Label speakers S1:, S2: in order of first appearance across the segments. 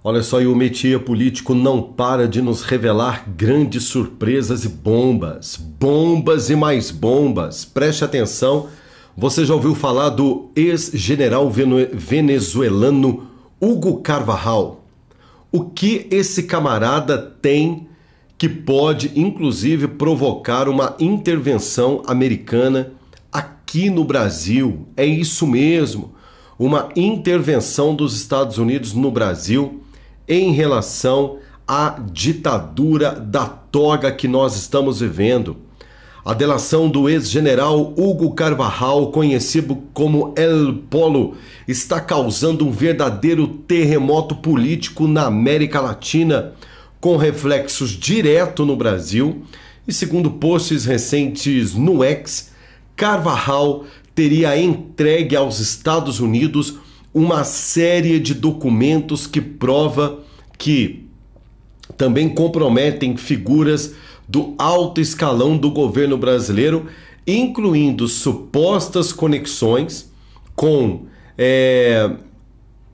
S1: Olha só, e o métier político não para de nos revelar grandes surpresas e bombas. Bombas e mais bombas. Preste atenção, você já ouviu falar do ex-general venezuelano Hugo Carvajal? O que esse camarada tem que pode, inclusive, provocar uma intervenção americana aqui no Brasil? É isso mesmo, uma intervenção dos Estados Unidos no Brasil em relação à ditadura da toga que nós estamos vivendo. A delação do ex-general Hugo Carvajal, conhecido como El Polo, está causando um verdadeiro terremoto político na América Latina, com reflexos direto no Brasil. E segundo posts recentes no X, Carvajal teria entregue aos Estados Unidos uma série de documentos que prova que também comprometem figuras do alto escalão do governo brasileiro, incluindo supostas conexões com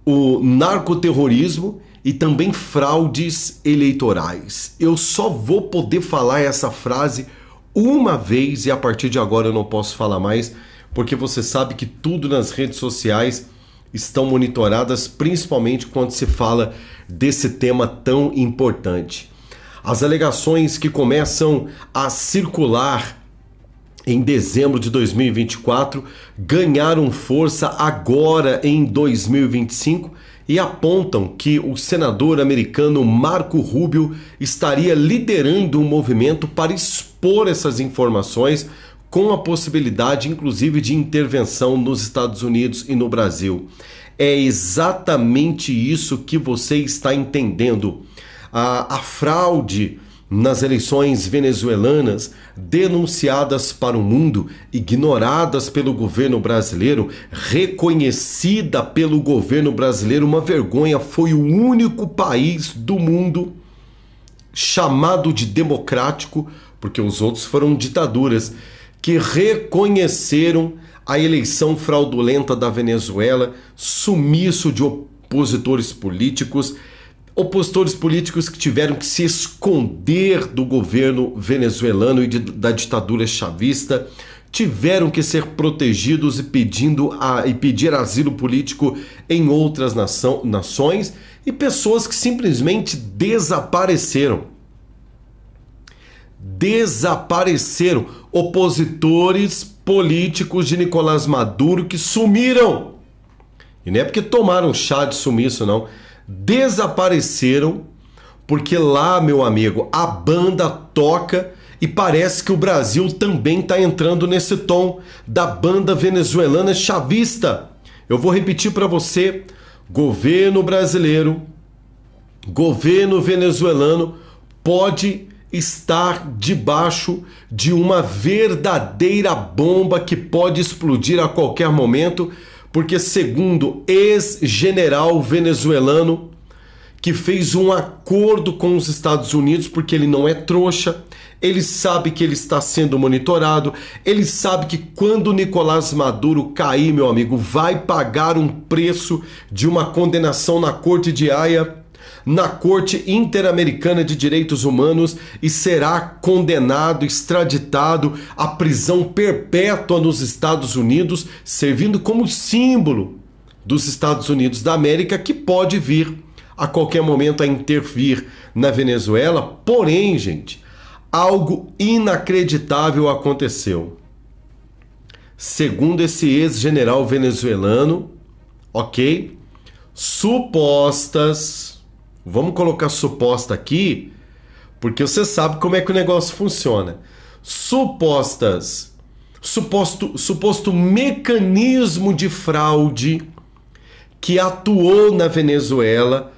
S1: o narcoterrorismo e também fraudes eleitorais. Eu só vou poder falar essa frase uma vez e a partir de agora eu não posso falar mais, porque você sabe que tudo nas redes sociais estão monitoradas, principalmente quando se fala desse tema tão importante. As alegações que começam a circular em dezembro de 2024 ganharam força agora em 2025 e apontam que o senador americano Marco Rubio estaria liderando um movimento para expor essas informações, com a possibilidade, inclusive, de intervenção nos Estados Unidos e no Brasil. É exatamente isso que você está entendendo. A fraude nas eleições venezuelanas, denunciadas para o mundo, ignoradas pelo governo brasileiro, reconhecida pelo governo brasileiro, uma vergonha. Foi o único país do mundo chamado de democrático, porque os outros foram ditaduras, que reconheceram a eleição fraudulenta da Venezuela, sumiço de opositores políticos que tiveram que se esconder do governo venezuelano e da ditadura chavista, tiveram que ser protegidos e pedir asilo político em outras nações, e pessoas que simplesmente desapareceram. Opositores políticos de Nicolás Maduro que sumiram. E não é porque tomaram chá de sumiço, não. Desapareceram porque lá, meu amigo, a banda toca e parece que o Brasil também está entrando nesse tom da banda venezuelana chavista. Eu vou repetir para você: governo brasileiro, governo venezuelano pode estar debaixo de uma verdadeira bomba que pode explodir a qualquer momento, porque segundo ex-general venezuelano que fez um acordo com os Estados Unidos, porque ele não é trouxa, ele sabe que ele está sendo monitorado, ele sabe que quando Nicolás Maduro cair, meu amigo, vai pagar um preço de uma condenação na Corte de Haia, na Corte Interamericana de Direitos Humanos, e será condenado, extraditado à prisão perpétua nos Estados Unidos, servindo como símbolo dos Estados Unidos da América, que pode vir a qualquer momento a intervir na Venezuela. Porém, gente, algo inacreditável aconteceu. Segundo esse ex-general venezuelano, vamos colocar suposta aqui, porque você sabe como é que o negócio funciona. Suposto mecanismo de fraude que atuou na Venezuela,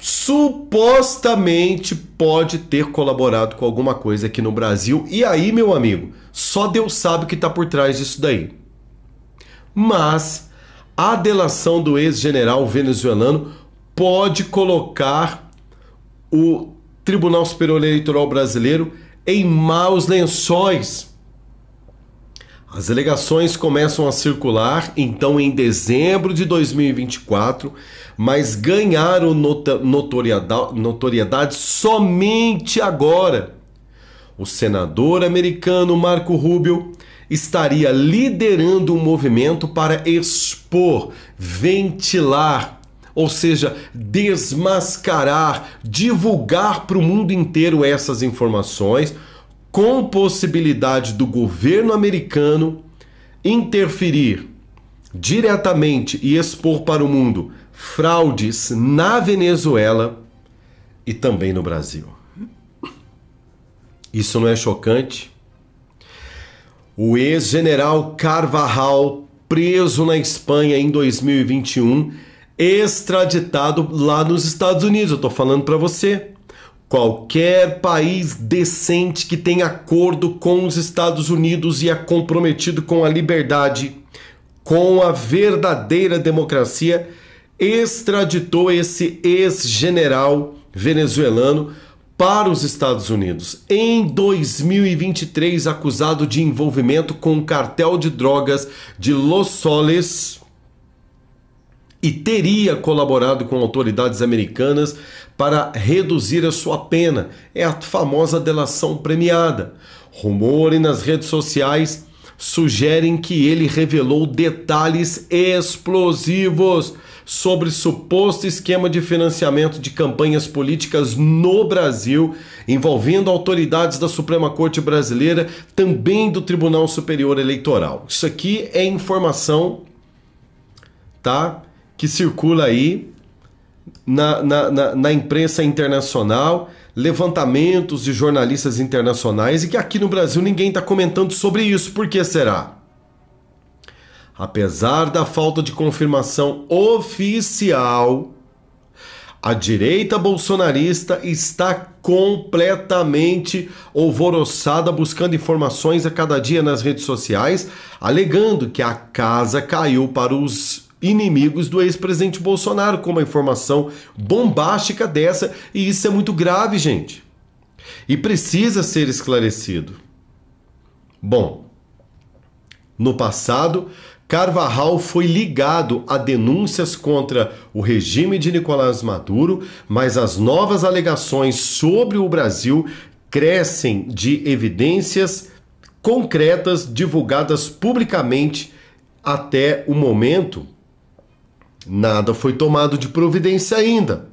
S1: supostamente pode ter colaborado com alguma coisa aqui no Brasil. E aí, meu amigo, só Deus sabe o que está por trás disso daí. Mas a delação do ex-general venezuelano pode colocar o Tribunal Superior Eleitoral Brasileiro em maus lençóis. As alegações começam a circular, então, em dezembro de 2024, mas ganharam notoriedade somente agora. O senador americano Marco Rubio estaria liderando um movimento para expor, ventilar, ou seja, desmascarar, divulgar para o mundo inteiro essas informações, com possibilidade do governo americano interferir diretamente e expor para o mundo fraudes na Venezuela e também no Brasil. Isso não é chocante? O ex-general Carvajal, preso na Espanha em 2021, extraditado lá nos Estados Unidos. Eu estou falando para você. Qualquer país decente que tenha acordo com os Estados Unidos e é comprometido com a liberdade, com a verdadeira democracia, extraditou esse ex-general venezuelano para os Estados Unidos. Em 2023, acusado de envolvimento com o cartel de drogas de Los Soles e teria colaborado com autoridades americanas para reduzir a sua pena. É a famosa delação premiada. Rumores nas redes sociais sugerem que ele revelou detalhes explosivos sobre suposto esquema de financiamento de campanhas políticas no Brasil, envolvendo autoridades da Suprema Corte Brasileira, também do Tribunal Superior Eleitoral. Isso aqui é informação, tá, que circula aí na imprensa internacional, levantamentos de jornalistas internacionais, e que aqui no Brasil ninguém está comentando sobre isso. Por que será? Apesar da falta de confirmação oficial, a direita bolsonarista está completamente alvoroçada, buscando informações a cada dia nas redes sociais, alegando que a casa caiu para os inimigos do ex-presidente Bolsonaro, com uma informação bombástica dessa, e isso é muito grave, gente. E precisa ser esclarecido. Bom, no passado, Carvajal foi ligado a denúncias contra o regime de Nicolás Maduro, mas as novas alegações sobre o Brasil crescem de evidências concretas divulgadas publicamente. Até o momento, nada foi tomado de providência ainda.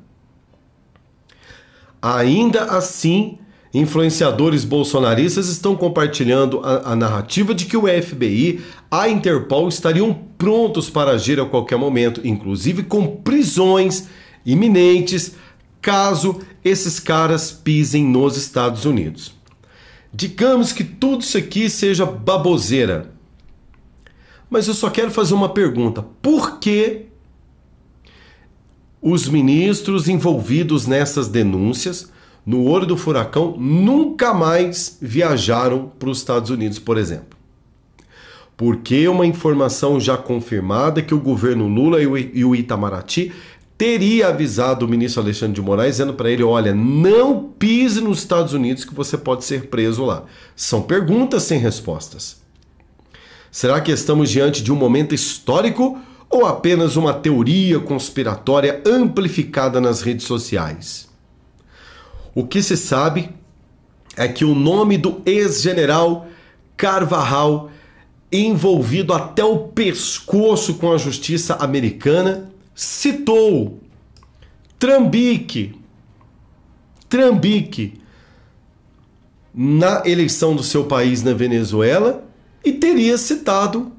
S1: Ainda assim, influenciadores bolsonaristas estão compartilhando a narrativa de que o FBI, a Interpol estariam prontos para agir a qualquer momento, inclusive com prisões iminentes, caso esses caras pisem nos Estados Unidos. Digamos que tudo isso aqui seja baboseira. Mas eu só quero fazer uma pergunta. Por que os ministros envolvidos nessas denúncias, no olho do furacão, nunca mais viajaram para os Estados Unidos, por exemplo? Porque uma informação já confirmada que o governo Lula e o Itamaraty teria avisado o ministro Alexandre de Moraes, dizendo para ele: olha, não pise nos Estados Unidos que você pode ser preso lá. São perguntas sem respostas. Será que estamos diante de um momento histórico ou apenas uma teoria conspiratória amplificada nas redes sociais? O que se sabe é que o nome do ex-general Carvajal, envolvido até o pescoço com a justiça americana, citou Trambique na eleição do seu país na Venezuela, e teria citado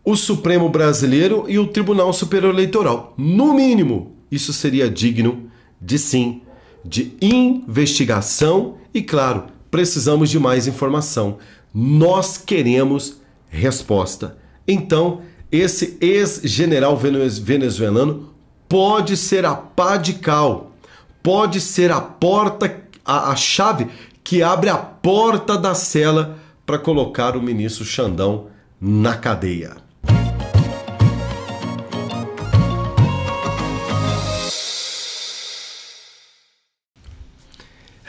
S1: o Supremo Brasileiro e o Tribunal Superior Eleitoral. No mínimo, isso seria digno de sim, de investigação, e claro, precisamos de mais informação. Nós queremos resposta. Então, esse ex-general venezuelano pode ser a pá de cal, pode ser a porta, a chave que abre a porta da cela para colocar o ministro Xandão na cadeia.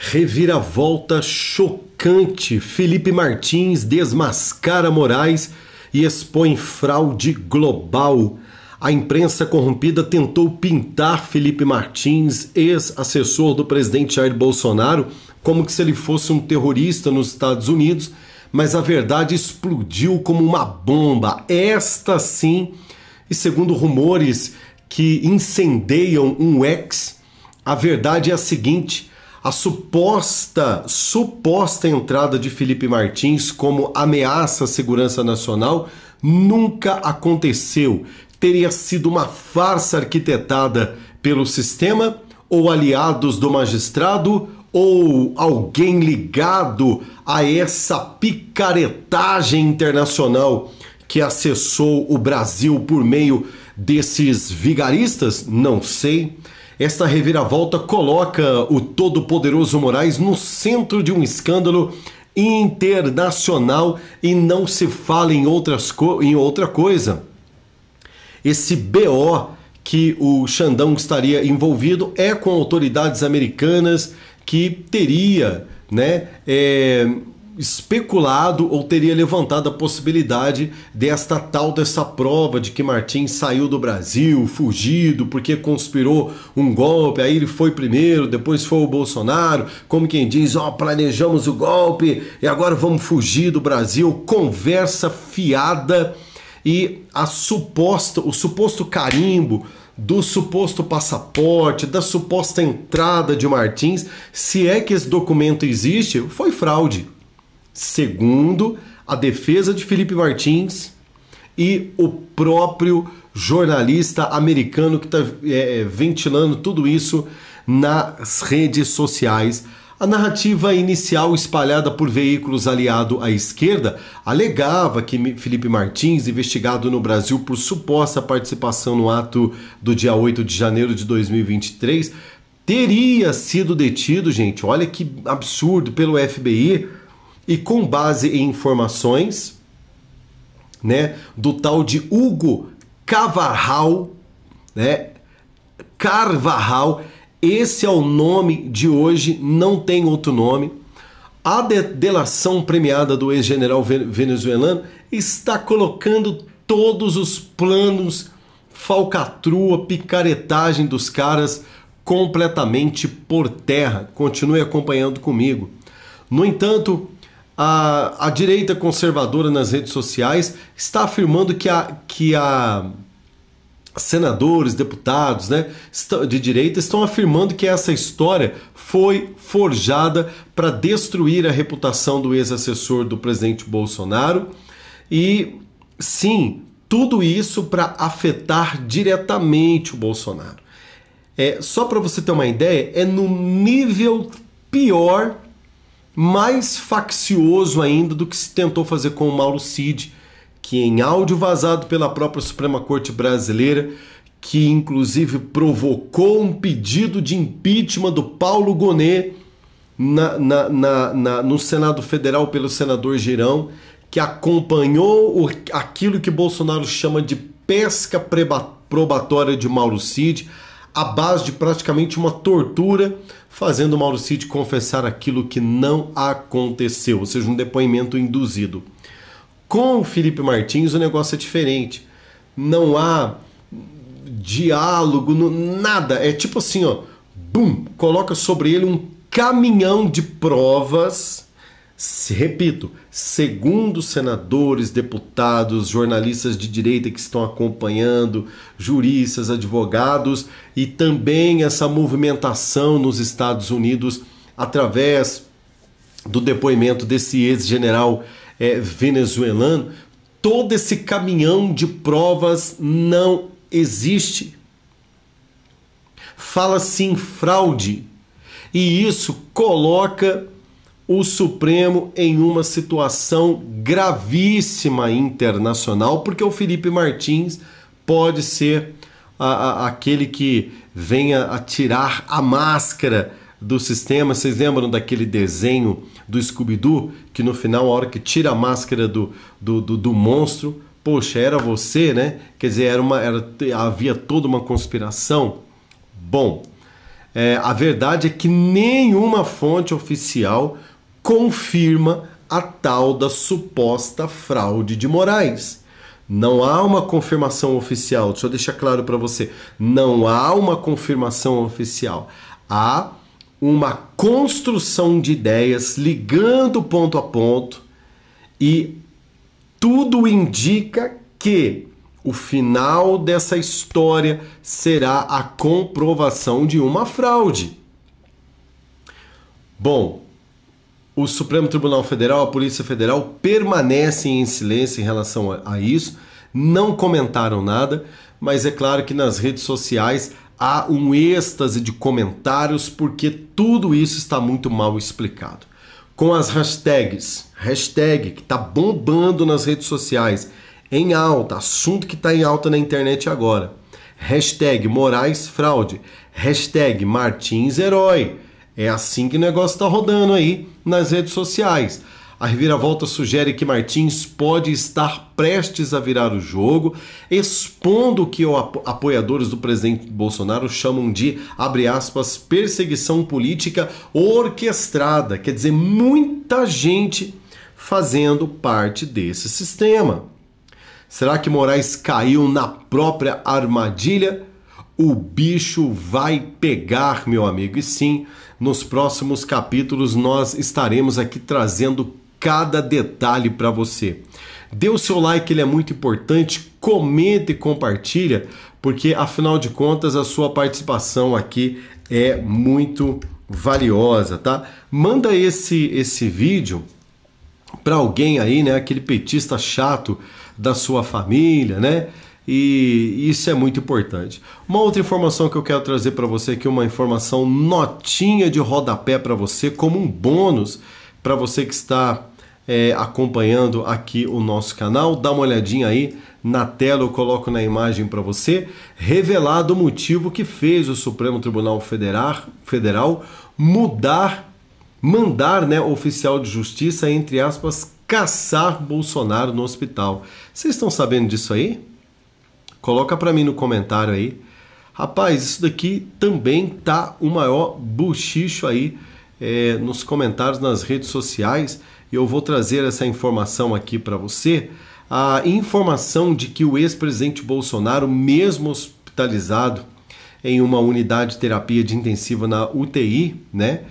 S1: Reviravolta chocante. Felipe Martins desmascara Moraes e expõe fraude global. A imprensa corrompida tentou pintar Felipe Martins, ex-assessor do presidente Jair Bolsonaro, como que se ele fosse um terrorista nos Estados Unidos, mas a verdade explodiu como uma bomba. Esta sim, e segundo rumores que incendeiam um ex, a verdade é a seguinte: a suposta entrada de Felipe Martins como ameaça à segurança nacional nunca aconteceu. Teria sido uma farsa arquitetada pelo sistema, ou aliados do magistrado, ou alguém ligado a essa picaretagem internacional que acessou o Brasil por meio desses vigaristas? Não sei. Esta reviravolta coloca o todo-poderoso Moraes no centro de um escândalo internacional e não se fala em outra coisa. Esse BO que o Xandão estaria envolvido é com autoridades americanas que teria, especulado ou teria levantado a possibilidade dessa prova de que Martins saiu do Brasil, fugido, porque conspirou um golpe, aí ele foi primeiro, depois foi o Bolsonaro, como quem diz, planejamos o golpe e agora vamos fugir do Brasil. Conversa fiada. E o suposto carimbo do suposto passaporte, da suposta entrada de Martins, se é que esse documento existe, foi fraude. Segundo a defesa de Felipe Martins e o próprio jornalista americano que está ventilando tudo isso nas redes sociais. A narrativa inicial espalhada por veículos aliados à esquerda alegava que Felipe Martins, investigado no Brasil por suposta participação no ato do dia 8 de janeiro de 2023, teria sido detido, gente, olha que absurdo, pelo FBI, e com base em informações, do tal de Hugo Carvajal, Carvajal. Esse é o nome de hoje, não tem outro nome. A delação premiada do ex-general venezuelano está colocando todos os planos, falcatrua, picaretagem dos caras completamente por terra. Continue acompanhando comigo. No entanto, a direita conservadora nas redes sociais está afirmando que senadores, deputados, de direita estão afirmando que essa história foi forjada para destruir a reputação do ex-assessor do presidente Bolsonaro e, sim, tudo isso para afetar diretamente o Bolsonaro. Só para você ter uma ideia, é no nível pior, mais faccioso ainda do que se tentou fazer com o Mauro Cid, que em áudio vazado pela própria Suprema Corte Brasileira, que inclusive provocou um pedido de impeachment do Paulo Gonet no Senado Federal pelo senador Girão, que acompanhou aquilo que Bolsonaro chama de pesca probatória de Mauro Cid, à base de praticamente uma tortura, fazendo o Mauro Cid confessar aquilo que não aconteceu, ou seja, um depoimento induzido. Com o Felipe Martins o negócio é diferente. Não há diálogo, nada. É tipo assim, coloca sobre ele um caminhão de provas. Repito, segundo senadores, deputados, jornalistas de direita que estão acompanhando, juristas, advogados e também essa movimentação nos Estados Unidos através do depoimento desse ex-general venezuelano, todo esse caminhão de provas não existe. Fala-se em fraude e isso coloca o Supremo em uma situação gravíssima internacional, porque o Felipe Martins pode ser aquele que venha a tirar a máscara do sistema. Vocês lembram daquele desenho do Scooby-Doo, que no final, a hora que tira a máscara do monstro, poxa, era você, né? Quer dizer, havia toda uma conspiração. Bom, A verdade é que nenhuma fonte oficial confirma a tal da suposta fraude de Moraes. Não há uma confirmação oficial, deixa eu deixar claro para você, não há uma confirmação oficial. Há uma construção de ideias ligando ponto a ponto e tudo indica que o final dessa história será a comprovação de uma fraude. Bom, o Supremo Tribunal Federal, a Polícia Federal permanecem em silêncio em relação a isso, não comentaram nada, mas é claro que nas redes sociais há um êxtase de comentários porque tudo isso está muito mal explicado. Com as hashtag que está bombando nas redes sociais, em alta, assunto que está em alta na internet agora, hashtag Moraes fraude, hashtag Martins herói. É assim que o negócio está rodando aí nas redes sociais. A reviravolta sugere que Martins pode estar prestes a virar o jogo, expondo o que os apoiadores do presidente Bolsonaro chamam de, abre aspas, perseguição política orquestrada. Quer dizer, muita gente fazendo parte desse sistema. Será que Moraes caiu na própria armadilha? O bicho vai pegar, meu amigo. E sim, nos próximos capítulos nós estaremos aqui trazendo cada detalhe para você. Dê o seu like, ele é muito importante. Comenta e compartilha, porque afinal de contas a sua participação aqui é muito valiosa, tá? Manda esse vídeo para alguém aí, né? Aquele petista chato da sua família, né? E isso é muito importante. Uma outra informação que eu quero trazer para você aqui, uma informação notinha de rodapé para você, como um bônus para você que está acompanhando aqui o nosso canal. Dá uma olhadinha aí na tela, eu coloco na imagem para você, revelado o motivo que fez o Supremo Tribunal Federal mandar, né, oficial de justiça, entre aspas, caçar Bolsonaro no hospital. Vocês estão sabendo disso aí? Coloca para mim no comentário aí. Rapaz, isso daqui também tá o maior buchicho aí nos comentários nas redes sociais. E eu vou trazer essa informação aqui para você. A informação de que o ex-presidente Bolsonaro, mesmo hospitalizado em uma unidade de terapia de intensiva na UTI, né,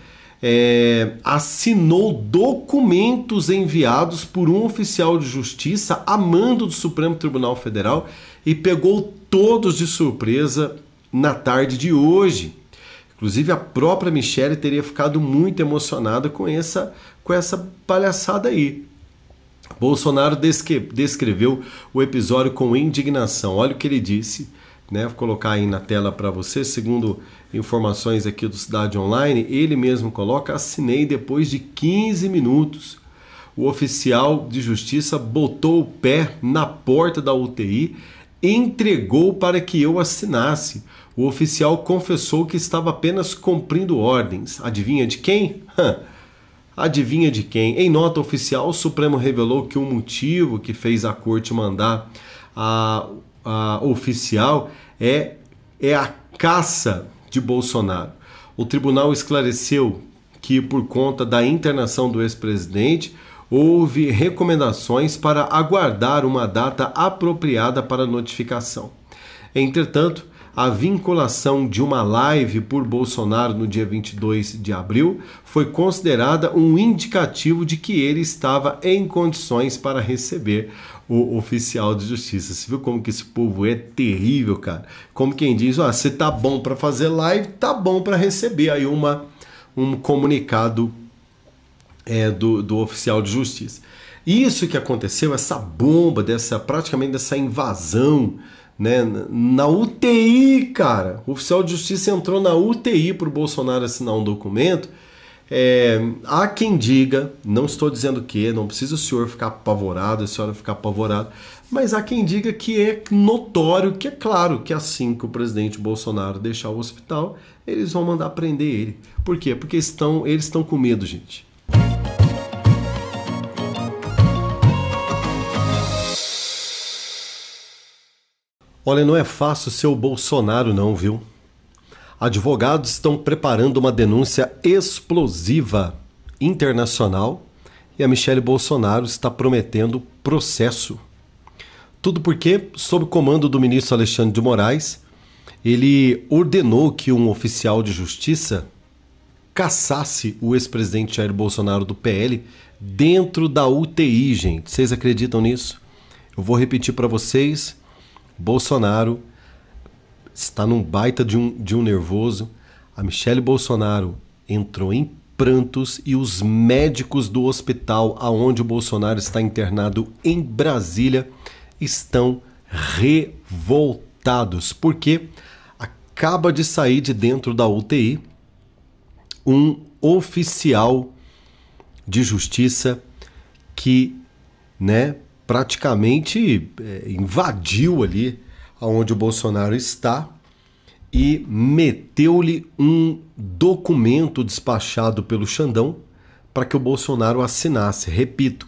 S1: assinou documentos enviados por um oficial de justiça a mando do Supremo Tribunal Federal e pegou todos de surpresa na tarde de hoje. Inclusive a própria Michelle teria ficado muito emocionada com essa palhaçada aí. Bolsonaro descreveu o episódio com indignação. Olha o que ele disse, né? Vou colocar aí na tela para você, segundo informações aqui do Cidade Online, ele mesmo coloca: assinei depois de 15 minutos. O oficial de justiça botou o pé na porta da UTI, entregou para que eu assinasse. O oficial confessou que estava apenas cumprindo ordens. Adivinha de quem? Adivinha de quem? Em nota oficial, o Supremo revelou que o motivo que fez a corte mandar a oficial é a caça de Bolsonaro. O tribunal esclareceu que, por conta da internação do ex-presidente, houve recomendações para aguardar uma data apropriada para notificação. Entretanto, a vinculação de uma live por Bolsonaro no dia 22 de abril foi considerada um indicativo de que ele estava em condições para receber o oficial de justiça. Você viu como que esse povo é terrível, cara? Como quem diz, você tá bom para fazer live, tá bom para receber aí um comunicado do oficial de justiça. Isso que aconteceu, essa bomba, praticamente dessa invasão, né, na UTI, cara. O oficial de justiça entrou na UTI para o Bolsonaro assinar um documento. Há quem diga, não estou dizendo que, não precisa o senhor ficar apavorado, a senhora ficar apavorada, mas há quem diga que é notório, que é claro que assim que o presidente Bolsonaro deixar o hospital, eles vão mandar prender ele. Por quê? Porque eles estão com medo, gente. Olha, não é fácil ser o Bolsonaro não, viu? Advogados estão preparando uma denúncia explosiva internacional e a Michelle Bolsonaro está prometendo processo. Tudo porque, sob o comando do ministro Alexandre de Moraes, ele ordenou que um oficial de justiça caçasse o ex-presidente Jair Bolsonaro do PL dentro da UTI, gente. Vocês acreditam nisso? Eu vou repetir para vocês. Bolsonaro está num baita de um nervoso. A Michelle Bolsonaro entrou em prantos e os médicos do hospital aonde o Bolsonaro está internado em Brasília estão revoltados, porque acaba de sair de dentro da UTI um oficial de justiça que, praticamente invadiu ali aonde o Bolsonaro está e meteu-lhe um documento despachado pelo Xandão para que o Bolsonaro assinasse. Repito,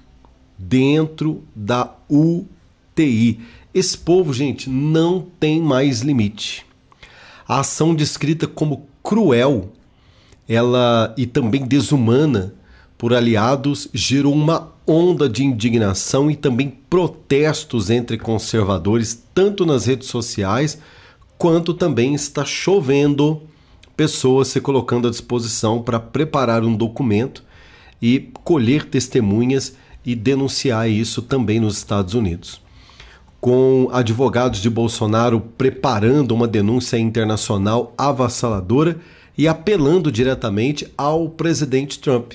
S1: dentro da UTI. Esse povo, gente, não tem mais limite. A ação descrita como cruel, e também desumana por aliados, gerou uma onda de indignação e também protestos entre conservadores, tanto nas redes sociais, quanto também está chovendo pessoas se colocando à disposição para preparar um documento e colher testemunhas e denunciar isso também nos Estados Unidos. Com advogados de Bolsonaro preparando uma denúncia internacional avassaladora e apelando diretamente ao presidente Trump.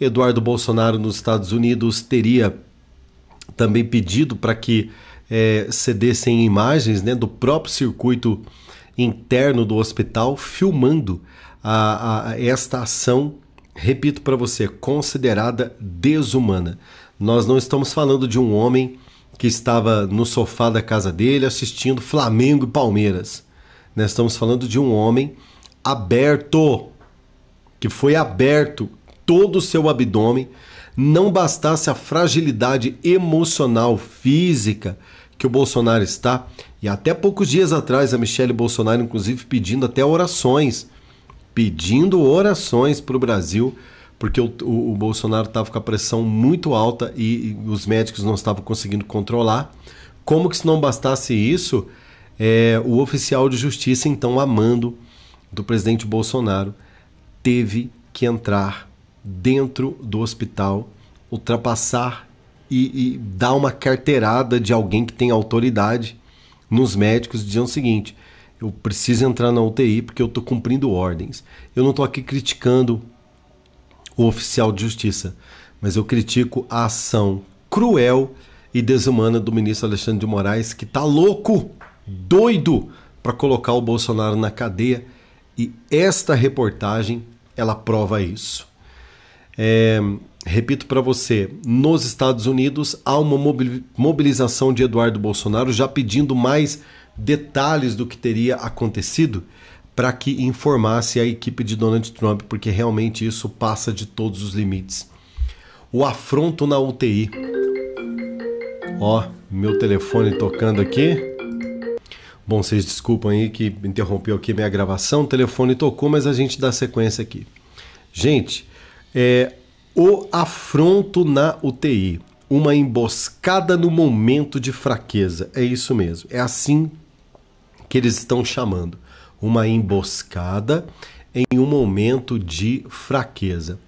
S1: Eduardo Bolsonaro nos Estados Unidos teria também pedido para que cedessem imagens do próprio circuito interno do hospital, filmando esta ação, repito para você, considerada desumana. Nós não estamos falando de um homem que estava no sofá da casa dele assistindo Flamengo e Palmeiras. Nós estamos falando de um homem aberto, que foi aberto todo o seu abdômen, não bastasse a fragilidade emocional, física que o Bolsonaro está, e até poucos dias atrás a Michelle Bolsonaro, inclusive, pedindo até orações para o Brasil, porque o Bolsonaro estava com a pressão muito alta e os médicos não estavam conseguindo controlar. Como que se não bastasse isso, o oficial de justiça, então, a mando do presidente Bolsonaro, teve que entrar dentro do hospital, ultrapassar e dar uma carteirada de alguém que tem autoridade nos médicos, dizendo o seguinte: eu preciso entrar na UTI porque eu estou cumprindo ordens. Eu não estou aqui criticando o oficial de justiça, mas eu critico a ação cruel e desumana do ministro Alexandre de Moraes, que está louco, doido para colocar o Bolsonaro na cadeia, e esta reportagem ela prova isso. Repito para você, nos Estados Unidos há uma mobilização de Eduardo Bolsonaro já pedindo mais detalhes do que teria acontecido para que informasse a equipe de Donald Trump, porque realmente isso passa de todos os limites. O afronto na UTI. Ó, meu telefone tocando aqui. Bom, vocês desculpam aí que interrompeu aqui minha gravação, o telefone tocou, mas a gente dá sequência aqui. Gente, o afronto na UTI, uma emboscada no momento de fraqueza, é isso mesmo, é assim que eles estão chamando, uma emboscada em um momento de fraqueza.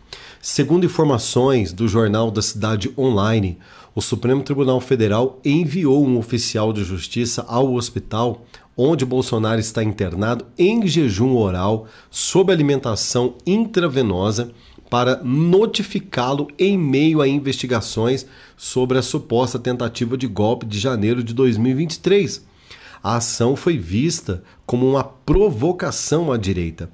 S1: Segundo informações do Jornal da Cidade Online, o Supremo Tribunal Federal enviou um oficial de justiça ao hospital onde Bolsonaro está internado em jejum oral sob alimentação intravenosa para notificá-lo em meio a investigações sobre a suposta tentativa de golpe de janeiro de 2023. A ação foi vista como uma provocação à direita.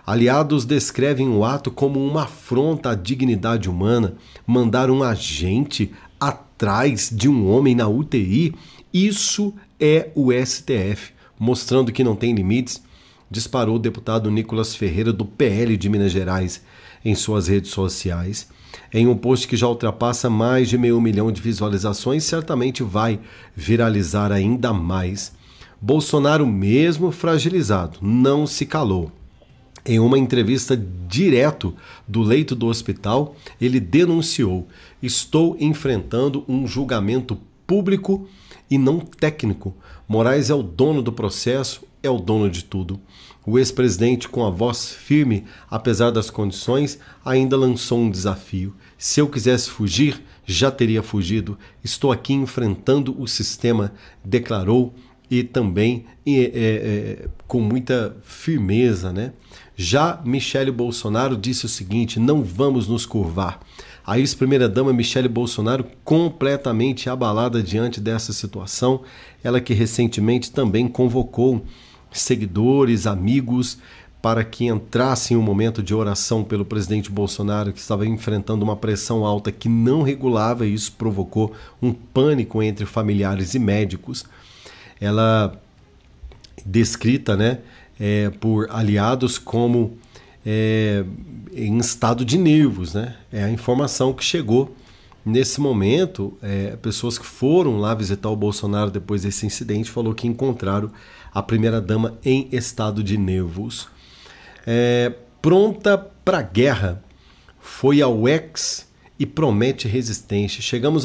S1: Aliados descrevem o ato como uma afronta à dignidade humana, mandar um agente atrás de um homem na UTI. Isso é o STF, mostrando que não tem limites, disparou o deputado Nicolas Ferreira do PL de Minas Gerais em suas redes sociais. Em um post que já ultrapassa mais de 500 mil de visualizações, certamente vai viralizar ainda mais. Bolsonaro, mesmo fragilizado, não se calou. Em uma entrevista direto do leito do hospital, ele denunciou: estou enfrentando um julgamento público e não técnico. Moraes é o dono do processo, é o dono de tudo. O ex-presidente, com a voz firme, apesar das condições, ainda lançou um desafio. Se eu quisesse fugir, já teria fugido. Estou aqui enfrentando o sistema, declarou, e também com muita firmeza, né? Já Michele Bolsonaro disse o seguinte: não vamos nos curvar. A ex-primeira-dama Michele Bolsonaro completamente abalada diante dessa situação, ela que recentemente também convocou seguidores, amigos, para que entrassem em um momento de oração pelo presidente Bolsonaro, que estava enfrentando uma pressão alta que não regulava, e isso provocou um pânico entre familiares e médicos. Ela, descrita, né, por aliados como em estado de nervos, né? É a informação que chegou nesse momento. Pessoas que foram lá visitar o Bolsonaro depois desse incidente falou que encontraram a primeira-dama em estado de nervos. Pronta para a guerra, foi ao X e promete resistência. Chegaram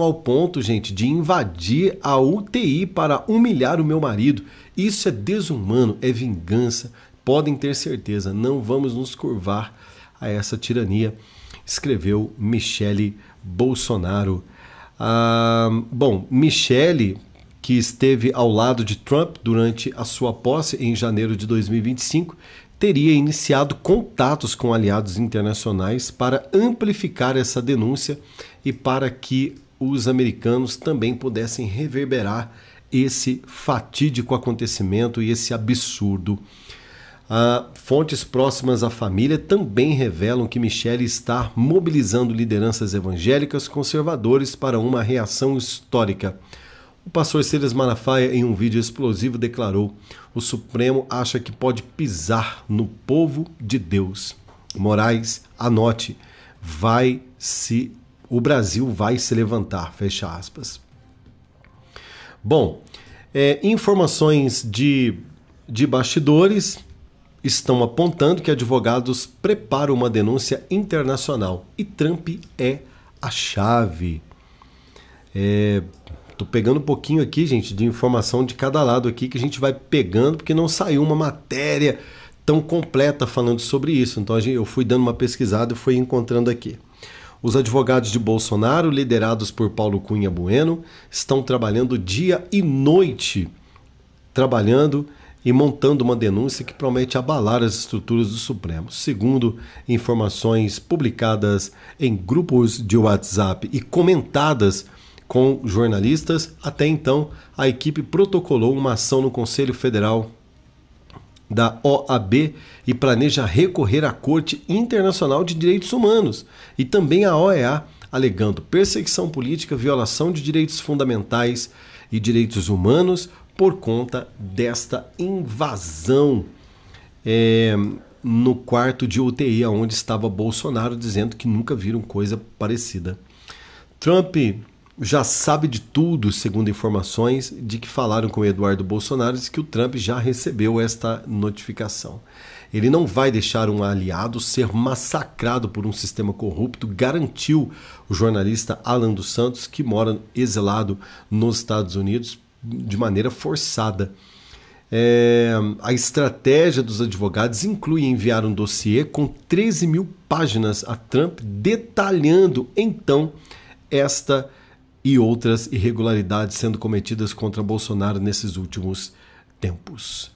S1: ao ponto, gente, de invadir a UTI para humilhar o meu marido. Isso é desumano, é vingança. Podem ter certeza, não vamos nos curvar a essa tirania, escreveu Michele Bolsonaro. Bom, Michele, que esteve ao lado de Trump durante a sua posse em janeiro de 2025, teria iniciado contatos com aliados internacionais para amplificar essa denúncia e para que os americanos também pudessem reverberar esse fatídico acontecimento e esse absurdo. Fontes próximas à família também revelam que Michele está mobilizando lideranças evangélicas conservadores para uma reação histórica. O pastor Silas Malafaia, em um vídeo explosivo, declarou: o Supremo acha que pode pisar no povo de Deus. Moraes, anote, o Brasil vai se levantar, fecha aspas. Bom, informações de bastidores estão apontando que advogados preparam uma denúncia internacional e Trump é a chave. Tô pegando um pouquinho aqui, gente, de informação de cada lado aqui que a gente vai pegando, porque não saiu uma matéria tão completa falando sobre isso. Então eu fui dando uma pesquisada e fui encontrando aqui. Os advogados de Bolsonaro, liderados por Paulo Cunha Bueno, estão trabalhando dia e noite, trabalhando e montando uma denúncia que promete abalar as estruturas do Supremo. Segundo informações publicadas em grupos de WhatsApp e comentadas com jornalistas, até então a equipe protocolou uma ação no Conselho Federal da OAB e planeja recorrer à Corte Internacional de Direitos Humanos e também à OEA, alegando perseguição política, violação de direitos fundamentais e direitos humanos por conta desta invasão no quarto de UTI onde estava Bolsonaro, dizendo que nunca viram coisa parecida. Trump já sabe de tudo, segundo informações de que falaram com o Eduardo Bolsonaro, diz que o Trump já recebeu esta notificação. Ele não vai deixar um aliado ser massacrado por um sistema corrupto, garantiu o jornalista Alan dos Santos, que mora exilado nos Estados Unidos de maneira forçada. A estratégia dos advogados inclui enviar um dossiê com 13 mil páginas a Trump, detalhando então esta e outras irregularidades sendo cometidas contra Bolsonaro nesses últimos tempos.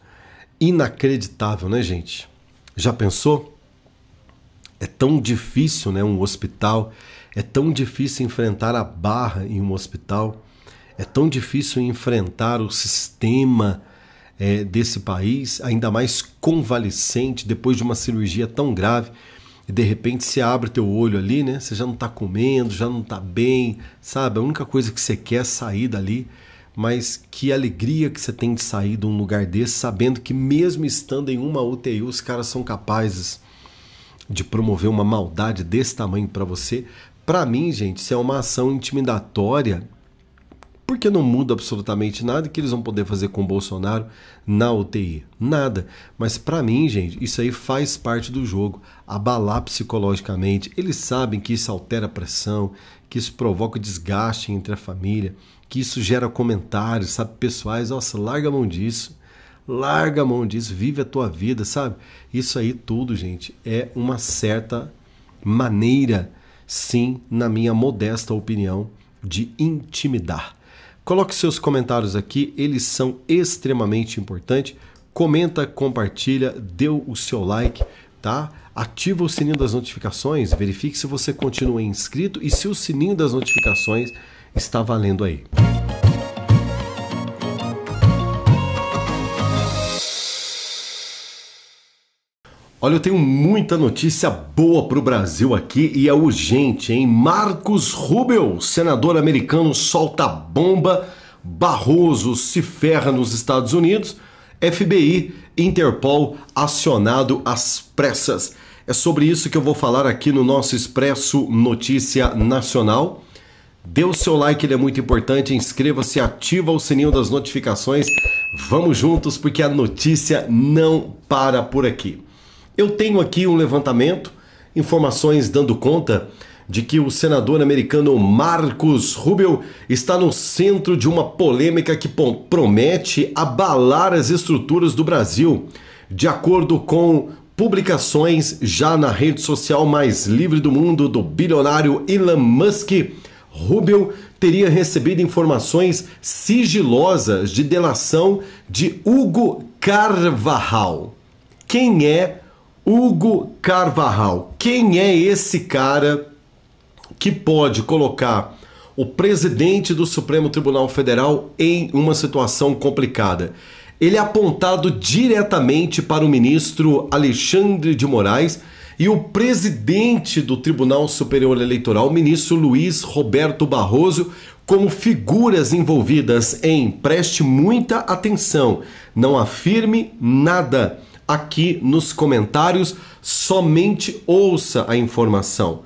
S1: Inacreditável, né, gente? Já pensou? É tão difícil, né, um hospital, é tão difícil enfrentar a barra em um hospital, é tão difícil enfrentar o sistema desse país, ainda mais convalescente, depois de uma cirurgia tão grave, e de repente você abre teu olho ali, né? Você já não tá comendo, já não tá bem, sabe? A única coisa que você quer é sair dali, mas que alegria que você tem de sair de um lugar desse, sabendo que mesmo estando em uma UTI, os caras são capazes de promover uma maldade desse tamanho para você. Para mim, gente, isso é uma ação intimidatória Porque não muda absolutamente nada que eles vão poder fazer com o Bolsonaro na UTI. Nada. Mas para mim, gente, isso aí faz parte do jogo. Abalar psicologicamente. Eles sabem que isso altera a pressão, que isso provoca desgaste entre a família, que isso gera comentários, sabe, pessoais. Nossa, larga a mão disso. Larga a mão disso, vive a tua vida, sabe? Isso aí tudo, gente, é uma certa maneira, sim, na minha modesta opinião, de intimidar. Coloque seus comentários aqui, eles são extremamente importantes. Comenta, compartilha, dê o seu like, tá? Ativa o sininho das notificações, verifique se você continua inscrito e se o sininho das notificações está valendo aí. Olha, eu tenho muita notícia boa para o Brasil aqui e é urgente, hein? Marcos Rubio, senador americano, solta bomba, Barroso se ferra nos Estados Unidos, FBI, Interpol acionado às pressas. É sobre isso que eu vou falar aqui no nosso Expresso Notícia Nacional. Dê o seu like, ele é muito importante, inscreva-se, ativa o sininho das notificações. Vamos juntos porque a notícia não para por aqui. Eu tenho aqui um levantamento, informações dando conta de que o senador americano Marcos Rubio está no centro de uma polêmica que promete abalar as estruturas do Brasil. De acordo com publicações já na rede social mais livre do mundo do bilionário Elon Musk, Rubio teria recebido informações sigilosas de delação de Hugo Carvajal. Quem é Hugo Carvajal? Quem é esse cara que pode colocar o presidente do Supremo Tribunal Federal em uma situação complicada? Ele é apontado diretamente para o ministro Alexandre de Moraes e o presidente do Tribunal Superior Eleitoral, ministro Luiz Roberto Barroso, como figuras envolvidas em, preste muita atenção, não afirme nada aqui nos comentários, somente ouça a informação,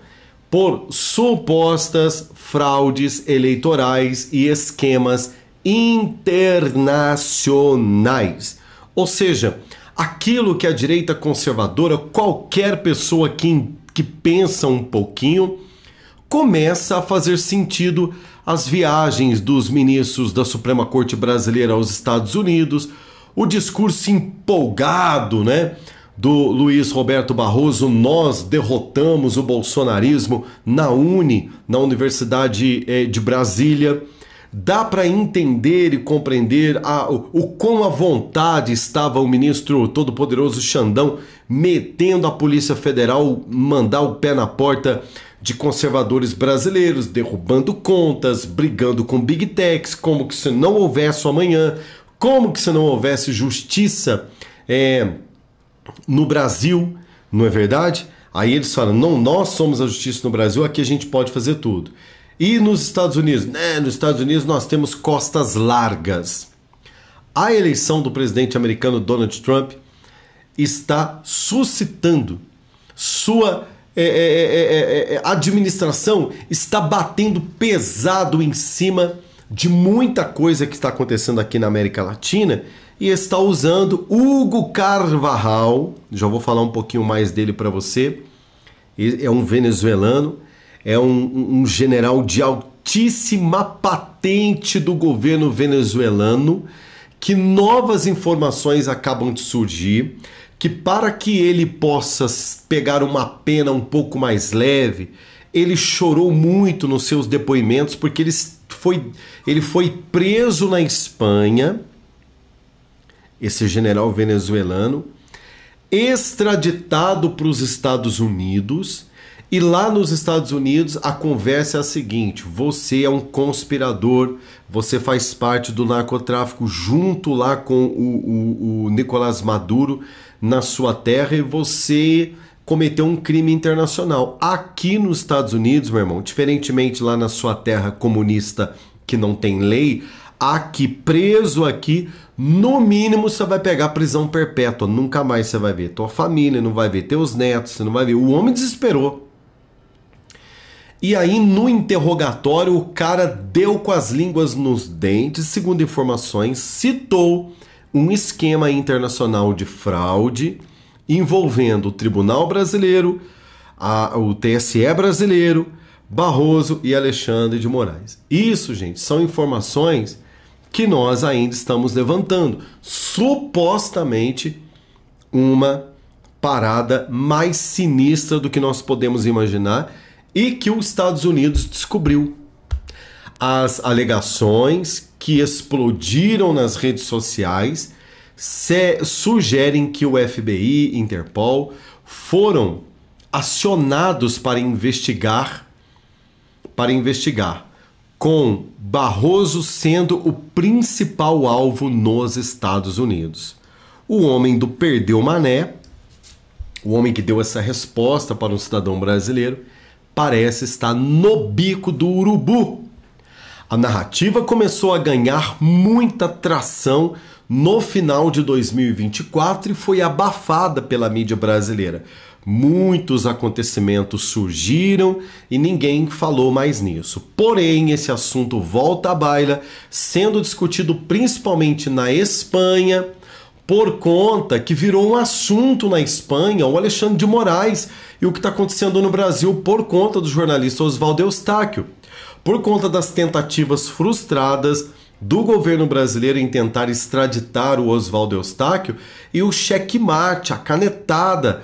S1: por supostas fraudes eleitorais e esquemas internacionais. Ou seja, aquilo que a direita conservadora, qualquer pessoa que pensa um pouquinho, começa a fazer sentido as viagens dos ministros da Suprema Corte Brasileira aos Estados Unidos, o discurso empolgado, né, do Luiz Roberto Barroso: nós derrotamos o bolsonarismo na Universidade de Brasília. Dá para entender e compreender o quão à vontade estava o ministro todo-poderoso Xandão metendo a Polícia Federal mandar o pé na porta de conservadores brasileiros, derrubando contas, brigando com Big Techs, como que se não houvesse amanhã, como que se não houvesse justiça no Brasil, não é verdade? Aí eles falam: não, nós somos a justiça no Brasil, aqui a gente pode fazer tudo. E nos Estados Unidos? Nos Estados Unidos nós temos costas largas. A eleição do presidente americano Donald Trump está suscitando, sua administração está batendo pesado em cima de muita coisa que está acontecendo aqui na América Latina e está usando Hugo Carvajal. Já vou falar um pouquinho mais dele para você. É um venezuelano, é um general de altíssima patente do governo venezuelano, que novas informações acabam de surgir, que para que ele possa pegar uma pena um pouco mais leve, ele chorou muito nos seus depoimentos, porque ele foi preso na Espanha, esse general venezuelano, extraditado para os Estados Unidos, e lá nos Estados Unidos a conversa é a seguinte: você é um conspirador, você faz parte do narcotráfico junto lá com o Nicolás Maduro na sua terra e você cometeu um crime internacional. Aqui nos Estados Unidos, meu irmão, diferentemente lá na sua terra comunista que não tem lei, aqui, preso aqui, no mínimo você vai pegar prisão perpétua, nunca mais você vai ver tua família, não vai ver teus netos, você não vai ver. O homem desesperou. E aí, no interrogatório, o cara deu com as línguas nos dentes, segundo informações, citou um esquema internacional de fraude envolvendo o Tribunal Brasileiro, o TSE brasileiro, Barroso e Alexandre de Moraes. Isso, gente, são informações que nós ainda estamos levantando. Supostamente uma parada mais sinistra do que nós podemos imaginar e que os Estados Unidos descobriu. As alegações que explodiram nas redes sociais sugerem que o FBI, Interpol, foram acionados para investigar, com Barroso sendo o principal alvo nos Estados Unidos. O homem do perdeu mané, o homem que deu essa resposta para um cidadão brasileiro, parece estar no bico do urubu. A narrativa começou a ganhar muita tração no final de 2024 e foi abafada pela mídia brasileira. Muitos acontecimentos surgiram e ninguém falou mais nisso. Porém, esse assunto volta à baila, sendo discutido principalmente na Espanha, por conta que virou um assunto na Espanha o Alexandre de Moraes e o que está acontecendo no Brasil por conta do jornalista Oswaldo Eustáquio, por conta das tentativas frustradas do governo brasileiro em tentar extraditar o Oswaldo Eustáquio e o checkmate, a canetada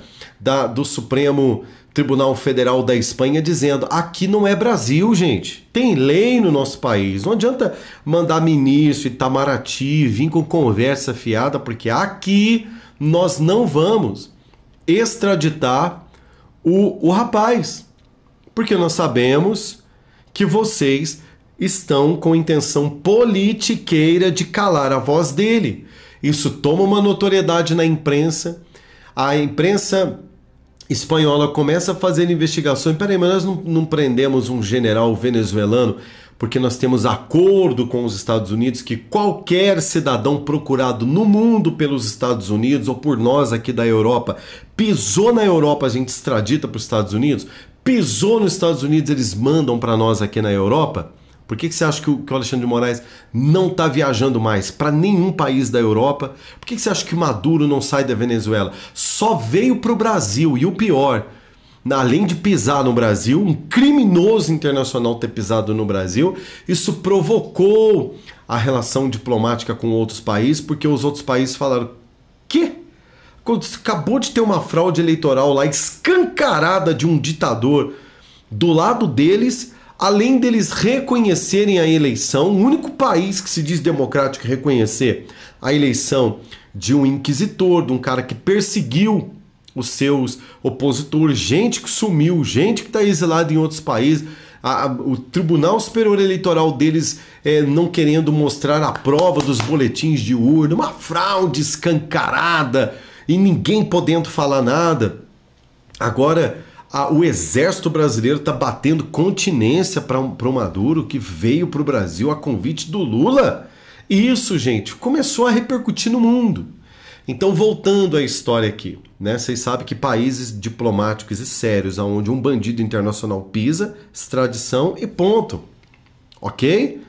S1: do Supremo Tribunal Federal da Espanha dizendo: aqui não é Brasil, gente. Tem lei no nosso país. Não adianta mandar ministro Itamaraty vir com conversa fiada, porque aqui nós não vamos extraditar o rapaz. Porque nós sabemos que vocês estão com intenção politiqueira de calar a voz dele. Isso toma uma notoriedade na imprensa. A imprensa espanhola começa a fazer investigações. Peraí, mas nós não prendemos um general venezuelano porque nós temos acordo com os Estados Unidos que qualquer cidadão procurado no mundo pelos Estados Unidos ou por nós aqui da Europa, pisou na Europa, a gente extradita para os Estados Unidos, pisou nos Estados Unidos, eles mandam para nós aqui na Europa. Por que você acha que o Alexandre de Moraes não está viajando mais para nenhum país da Europa? Por que você acha que Maduro não sai da Venezuela? Só veio para o Brasil. E o pior, além de pisar no Brasil, um criminoso internacional ter pisado no Brasil, isso provocou a relação diplomática com outros países, porque os outros países falaram: quê? Acabou de ter uma fraude eleitoral lá escancarada de um ditador do lado deles. Além deles reconhecerem a eleição, o único país que se diz democrático reconhecer a eleição de um inquisitor, de um cara que perseguiu os seus opositores, gente que sumiu, gente que está exilada em outros países, o Tribunal Superior Eleitoral deles não querendo mostrar a prova dos boletins de urna, uma fraude escancarada e ninguém podendo falar nada. Agora o exército brasileiro está batendo continência para o Maduro, que veio para o Brasil a convite do Lula. E isso, gente, começou a repercutir no mundo. Então, voltando à história aqui, né? Vocês sabem que países diplomáticos e sérios, onde um bandido internacional pisa, extradição e ponto. Ok?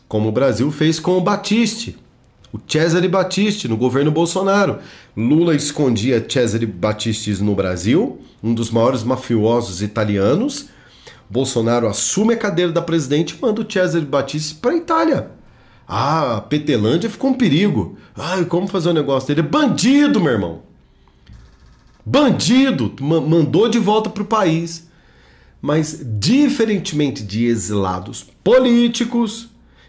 S1: Como o Brasil fez com o Battisti. O Cesare Battisti, no governo Bolsonaro. Lula escondia Cesare Battisti no Brasil, um dos maiores mafiosos italianos. Bolsonaro assume a cadeira da presidente e manda o Cesare Battisti para a Itália. A Petelândia ficou um perigo. Como fazer o negócio dele? Bandido, meu irmão. Bandido. Mandou de volta para o país. Mas, diferentemente de exilados políticos,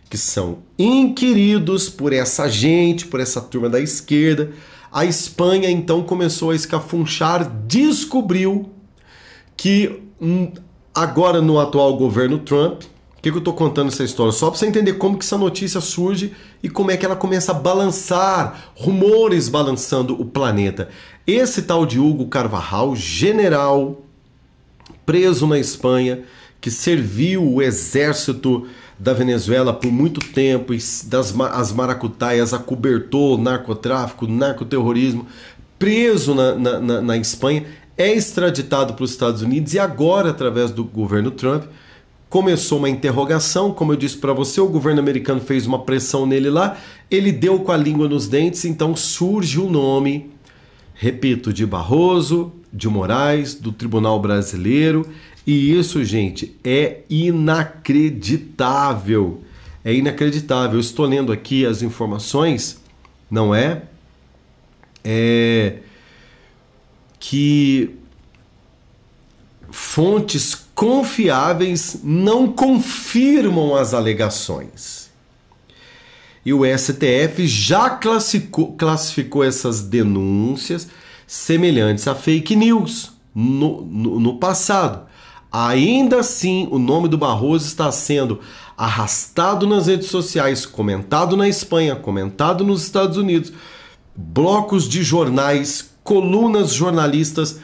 S1: que são inquiridos por essa gente, por essa turma da esquerda, a Espanha então começou a escafunchar, descobriu que agora no atual governo Trump, por que eu estou contando essa história? Só para você entender como que essa notícia surge e como é que ela começa a balançar, rumores balançando o planeta. Esse tal de Hugo Carvajal, general, preso na Espanha, que serviu o exército da Venezuela por muito tempo e as maracutaias acobertou narcotráfico, narcoterrorismo, preso na Espanha, é extraditado para os Estados Unidos e agora, através do governo Trump, começou uma interrogação, como eu disse para você, o governo americano fez uma pressão nele lá, ele deu com a língua nos dentes, então surge o nome, repito, de Barroso, de Moraes, do Tribunal Brasileiro, e isso, gente, é inacreditável. É inacreditável. Eu estou lendo aqui as informações, não é? Que fontes confiáveis não confirmam as alegações. E o STF já classificou essas denúncias semelhantes a fake news no passado. Ainda assim, o nome do Barroso está sendo arrastado nas redes sociais, comentado na Espanha, comentado nos Estados Unidos, blocos de jornais, colunas jornalistas,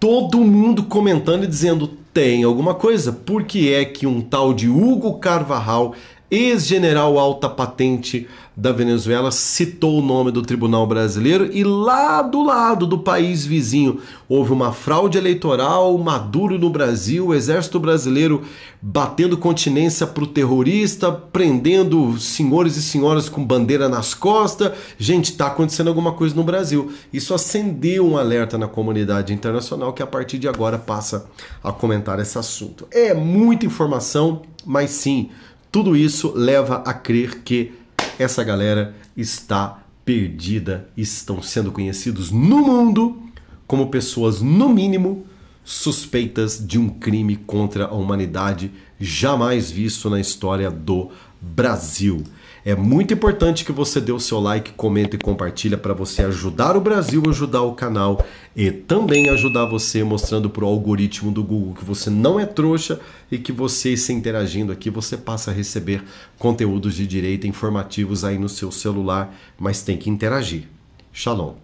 S1: todo mundo comentando e dizendo: tem alguma coisa. Por que é que um tal de Hugo Carvajal, ex-general alta patente da Venezuela, citou o nome do Tribunal Brasileiro e lá do lado do país vizinho houve uma fraude eleitoral, Maduro no Brasil, o exército brasileiro batendo continência para o terrorista, prendendo senhores e senhoras com bandeira nas costas. Gente, está acontecendo alguma coisa no Brasil. Isso acendeu um alerta na comunidade internacional que a partir de agora passa a comentar esse assunto. É muita informação, mas sim, tudo isso leva a crer que essa galera está perdida, estão sendo conhecidos no mundo como pessoas, no mínimo, suspeitas de um crime contra a humanidade jamais visto na história do Brasil. É muito importante que você dê o seu like, comenta e compartilha para você ajudar o Brasil, ajudar o canal e também ajudar você mostrando para o algoritmo do Google que você não é trouxa e que você, se interagindo aqui, você passa a receber conteúdos de direita informativos aí no seu celular, mas tem que interagir. Shalom.